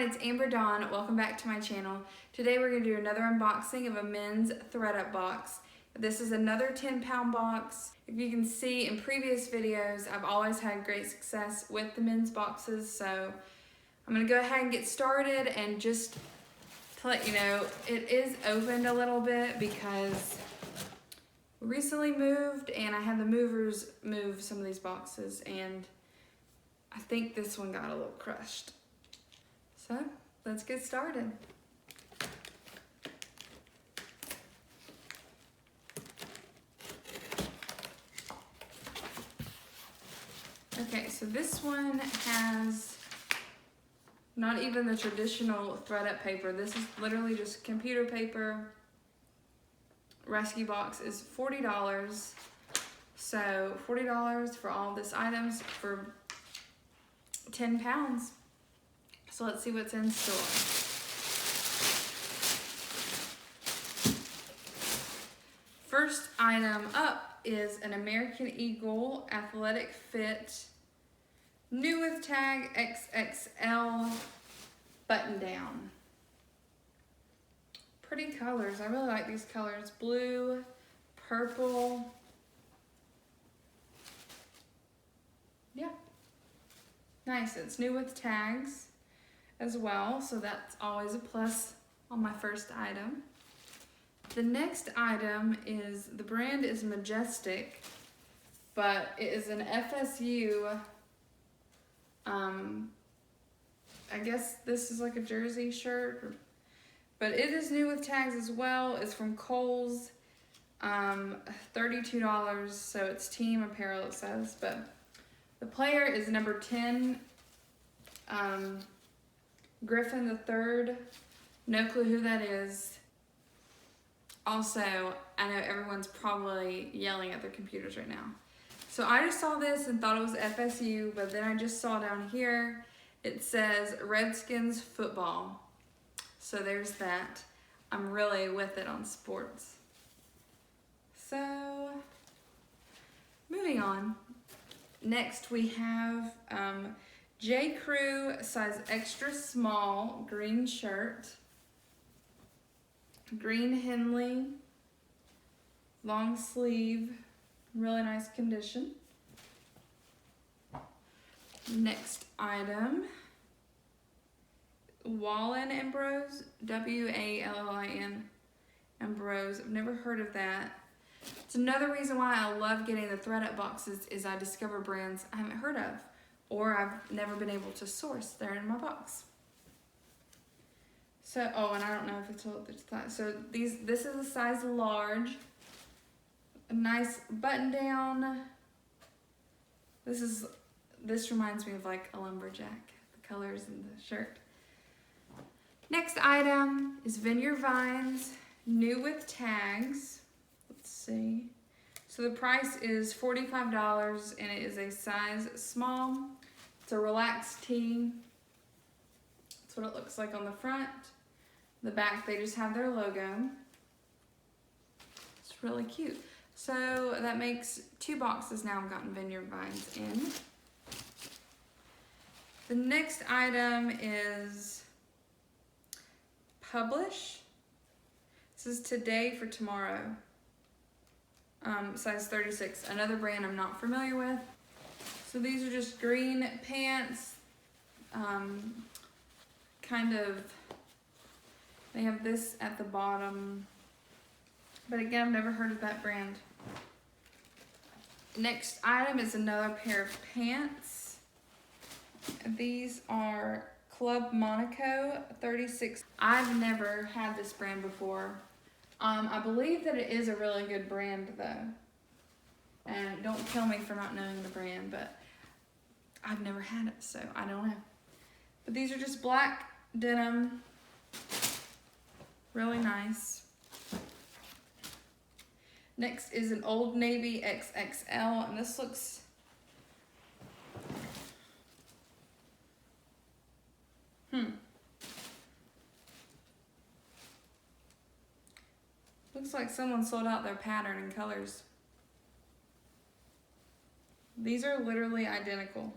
it's Amber Dawn. Welcome back to my channel. Today we're going to do another unboxing of a men's ThredUp box. This is another 10-pound box. If you can see in previous videos, I've always had great success with the men's boxes, so I'm going to go ahead and get started. And just to let you know, it is opened a little bit because we recently moved and I had the movers move some of these boxes, and I think this one got a little crushed. So let's get started. Okay, so this one has not even the traditional ThredUp paper. This is literally just computer paper. Rescue box is $40. So $40 for all this items for 10 pounds. So let's see what's in store. First item up is an American Eagle Athletic Fit new with tag XXL button down. Pretty colors. I really like these colors. Blue, purple. Yeah. Nice. It's new with tags as well, so that's always a plus on my first item. The next item is, the brand is Majestic, but it is an FSU, I guess this is like a jersey shirt, but it is new with tags as well. It's from Kohl's, $32, so it's team apparel it says, but the player is number 10, Griffin III. No clue who that is. Also, I know everyone's probably yelling at their computers right now. So I just saw this and thought it was FSU, but then I just saw down here, it says Redskins football. So there's that. I'm really with it on sports. So, moving on. Next we have J. Crew size extra small green shirt. Green Henley, long sleeve, really nice condition. Next item, Wallin and Bros, W-A-L-L-I-N and Bros. I've never heard of that. It's another reason why I love getting the ThredUp boxes is I discover brands I haven't heard of or I've never been able to source. They're in my box. So, oh, and I don't know if it's told this size. So this is a size large. A nice button down. This reminds me of like a lumberjack, the colors in the shirt. Next item is Vineyard Vines, new with tags. Let's see. So the price is $45 and it is a size small. It's a relaxed tee. That's what it looks like on the front. The back, they just have their logo. It's really cute. So that makes 2 boxes now I've gotten Vineyard Vines in. The next item is Publish. This is today for tomorrow. Size 36, another brand I'm not familiar with. So these are just green pants, kind of, they have this at the bottom, but again, I've never heard of that brand. Next item is another pair of pants. These are Club Monaco 36. I've never had this brand before. I believe that it is a really good brand though. And don't kill me for not knowing the brand, but I've never had it, so I don't know. But these are just black denim. Really nice. Next is an Old Navy XXL, and this looks looks like someone sold out their pattern and colors. These are literally identical.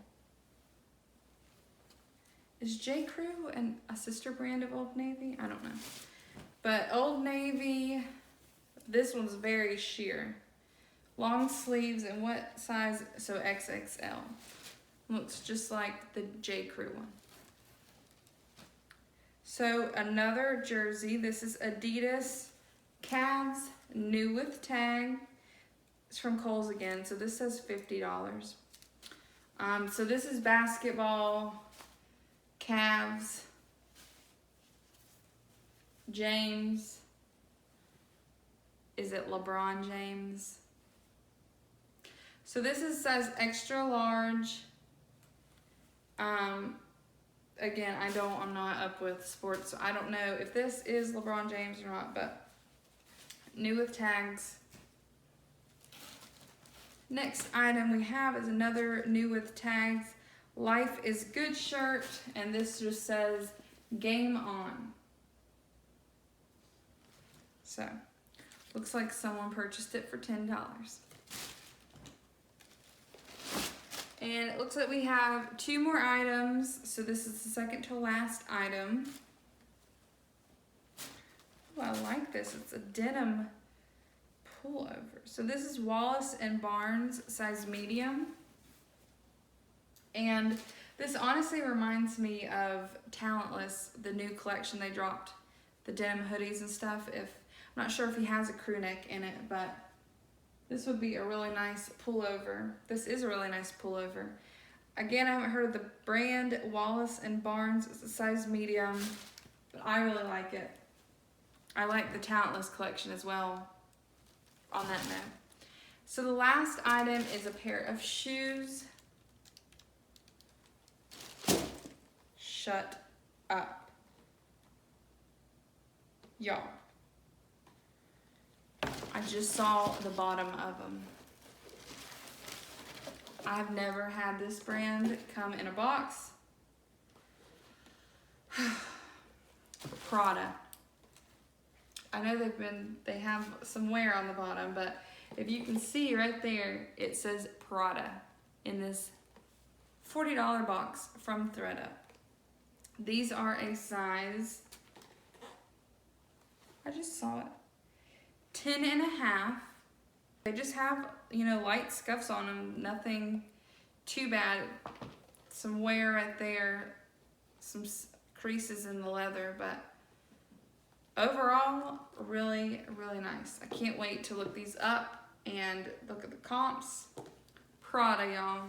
Is J. Crew a sister brand of Old Navy? I don't know. But Old Navy, this one's very sheer. Long sleeves, and what size? So XXL. Looks just like the J. Crew one. So another jersey. This is Adidas Calves, new with tag. It's from Kohl's again. So this says $50. So this is basketball, Cavs, James. Is it LeBron James? So this says extra large. Again, I'm not up with sports, so I don't know if this is LeBron James or not, but new with tags. Next item we have is another new with tags. Life is Good shirt, and this just says game on. So, looks like someone purchased it for $10. And it looks like we have 2 more items. So this is the second to last item. Oh, I like this. It's a denim pullover. So this is Wallace & Barnes, size medium. And this honestly reminds me of Talentless, the new collection they dropped, the denim hoodies and stuff. I'm not sure if he has a crew neck in it, but this would be a really nice pullover. This is a really nice pullover. Again, I haven't heard of the brand. Wallace & Barnes. It's a size medium, but I really like it. I like the Talentless collection as well, on that note. So the last item is a pair of shoes. Shut up, y'all. I just saw the bottom of them. I've never had this brand come in a box. PRADA. I know they have some wear on the bottom, but if you can see right there, it says PRADA in this $40 box from ThredUp. These are a size, I just saw it, 10.5. They just have, light scuffs on them, nothing too bad. Some wear right there, some creases in the leather, but overall, really, really nice. I can't wait to look these up and look at the comps. PRADA, y'all.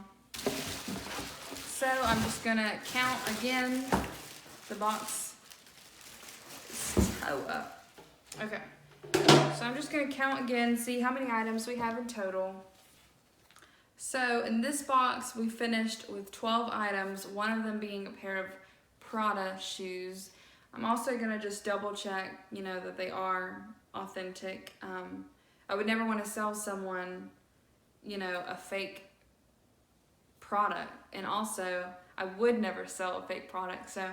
So I'm just gonna count again. The box is so up. Okay. So I'm just going to count again, see how many items we have in total. So in this box, we finished with 12 items, one of them being a pair of PRADA shoes. I'm also going to just double check, that they are authentic. I would never want to sell someone, a fake product. And also, I would never sell a fake product. So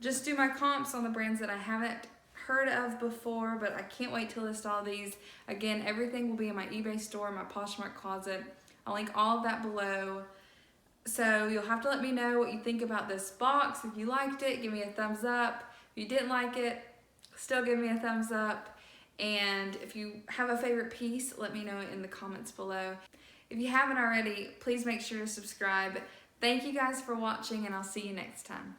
just do my comps on the brands that I haven't heard of before, but I can't wait to list all these. Again, everything will be in my eBay store, my POSHMARK closet. I'll link all of that below. So you'll have to let me know what you think about this box. If you liked it, give me a thumbs up. If you didn't like it, still give me a thumbs up. And if you have a favorite piece, let me know in the comments below. If you haven't already, please make sure to subscribe. Thank you guys for watching, and I'll see you next time.